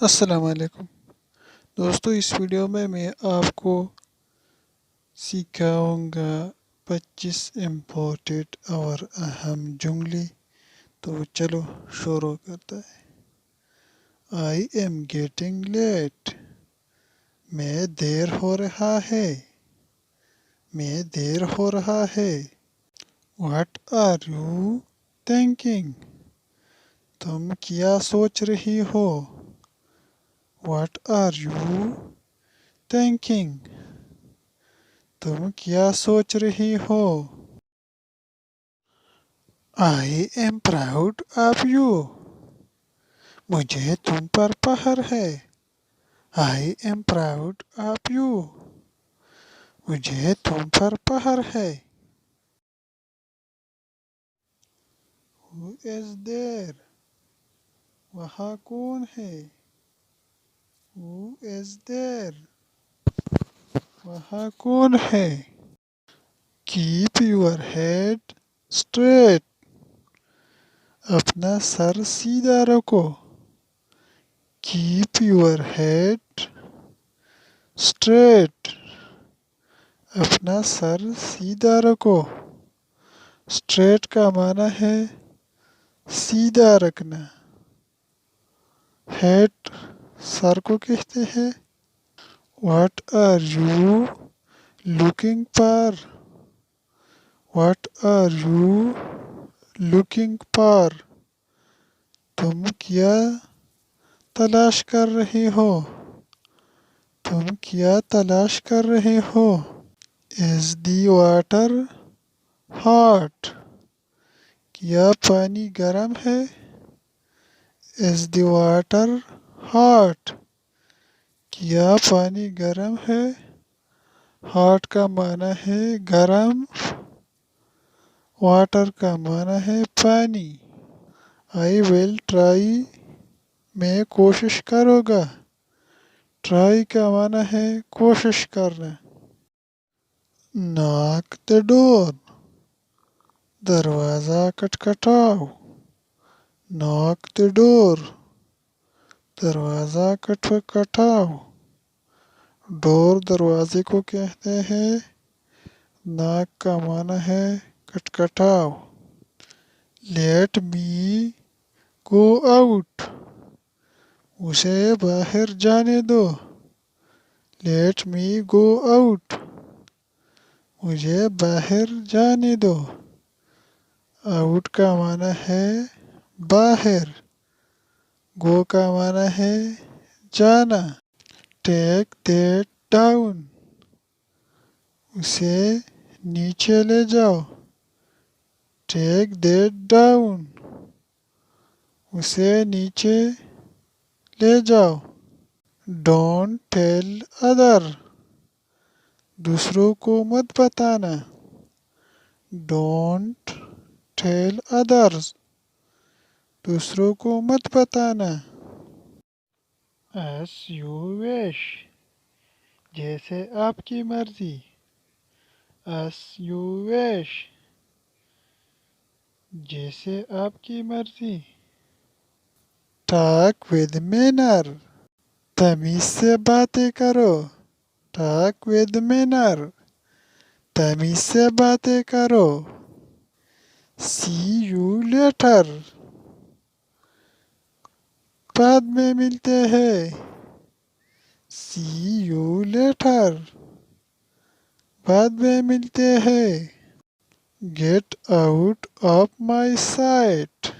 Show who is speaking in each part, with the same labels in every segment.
Speaker 1: السلام علیکم دوستو، اس ویڈیو میں آپ کو سکھاؤں گا 25 امپورٹنٹ اور اہم جملے۔ تو چلو شروع کرتا ہے۔ آئی ایم گیٹنگ لیٹ، میں دیر ہو رہا ہے، میں دیر ہو رہا ہے۔ واٹ آر یو تھنکنگ، تم کیا سوچ رہی ہو۔ واٹ آر یو تھنکنگ، تم کیا سوچ رہی ہو۔ I am proud of you, مجھے تم پر فخر ہے۔ I am proud of you, مجھے تم پر فخر ہے۔ ہو از دیر، وہاں کون ہے۔ ہو از دیر، وہاں کون ہے۔ کیپ یور ہیڈ اسٹریٹ، اپنا سر سیدھا رکھو۔ کیپ یور ہیڈ اسٹریٹ، اپنا سر سیدھا رکھو۔ اسٹریٹ کا معنی ہے سیدھا رکھنا۔ ہیڈ سر کو کہتے ہیں۔ What are you looking for, what are you looking for, تم کیا تلاش کر رہے ہو۔ تم کیا تلاش کر رہے ہو۔ از دی واٹر ہاٹ، کیا پانی گرم ہے۔ از دی واٹر ہاٹ، کیا پانی گرم ہے۔ ہاٹ کا معنی ہے گرم، واٹر کا معنی ہے پانی۔ آئی ول ٹرائی، میں کوشش کروں گا۔ ٹرائی کا معنی ہے کوشش کرنا۔ ناک دی ڈور، دروازہ کھٹکھٹاؤ۔ ناک دی ڈور، دروازہ کھٹکھٹاؤ۔ ڈور دروازے کو کہتے ہیں۔ ناک کا معنی ہے کھٹکھٹاؤ۔ لیٹ می گو آؤٹ، اسے باہر جانے دو۔ لیٹ می گو آؤٹ، مجھے باہر جانے دو۔ آؤٹ کا معنی ہے باہر، گو کا معنی ہے جانا۔ ٹیک دیٹ ڈاؤن، اسے نیچے لے جاؤ۔ ٹیک دیٹ ڈاؤن، اسے نیچے لے جاؤ۔ ڈونٹ ٹیل ادر، دوسروں کو مت بتانا۔ ڈونٹ ٹیل ادرز، دوسروں کو مت بتانا۔ ایس یو وش، جیسے آپ کی مرضی۔ ایس یو وش، جیسے آپ کی مرضی۔ ٹاک ود مینر، تمیز سے باتیں کرو۔ ٹاک ود مینر، تمیز سے باتیں کرو۔ سی یو لیٹر، بعد میں ملتے ہیں۔ سی یو لیٹر، بعد میں ملتے ہیں۔ Get out of my sight,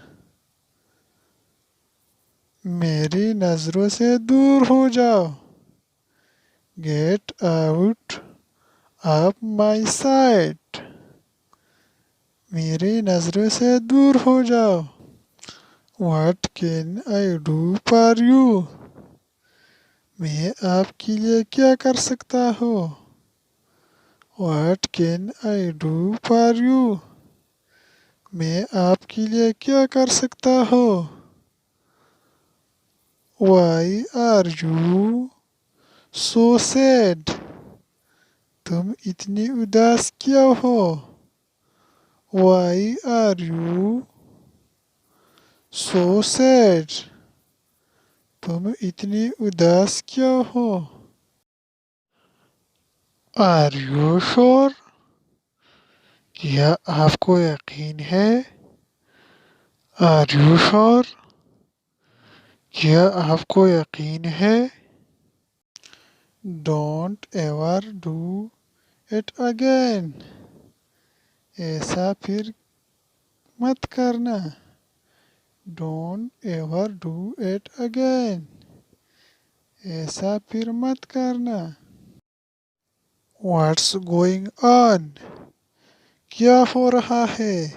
Speaker 1: میری نظروں سے دور ہو جاؤ۔ Get out of my sight, میری نظروں سے دور ہو جاؤ۔ What can I do for you, میں آپ کے لیے کیا کر سکتا ہوں۔ What can I do for you, میں آپ کے لیے کیا کر سکتا ہوں۔ Why are you so sad, تم اتنی اداس کیوں ہو۔ Why are you so sad, تم اتنی اداس کیوں ہو؟ Are you sure؟ کیا آپ کو یقین ہے؟ Are you sure؟ کیا آپ کو یقین ہے؟ Don't ever do it again۔ ایسا پھر مت کرنا۔ Don't ever do it again۔ ایسا پھر مت کرنا۔ What's going on؟ کیا ہو رہا ہے؟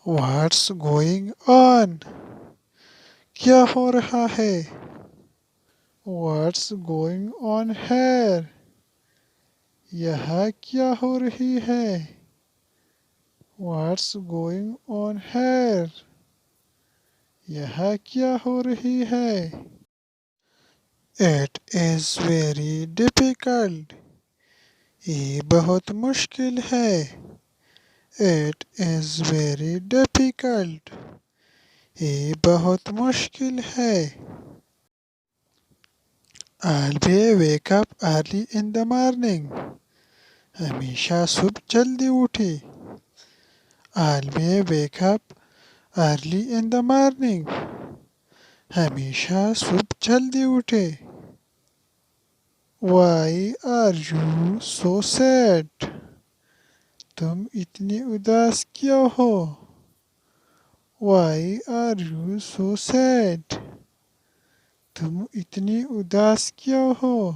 Speaker 1: What's going on؟ کیا ہو رہا ہے؟ What's going on here؟ یہاں کیا ہو رہی ہے؟ What's going on here؟ یہاں کیا ہو رہی ہے؟ It is very difficult۔ یہ بہت مشکل ہے۔ It is very difficult۔ یہ بہت مشکل ہے۔ Always wake up early in the morning۔ ہمیشہ صبح جلدی اٹھے۔ Always wake up early in the morning۔ ہمیشہ صبح جلدی اٹھے۔ Why are you so sad؟ تم اتنی اداس کیوں ہو؟ Why are you so sad؟ تم اتنی اداس کیوں ہو؟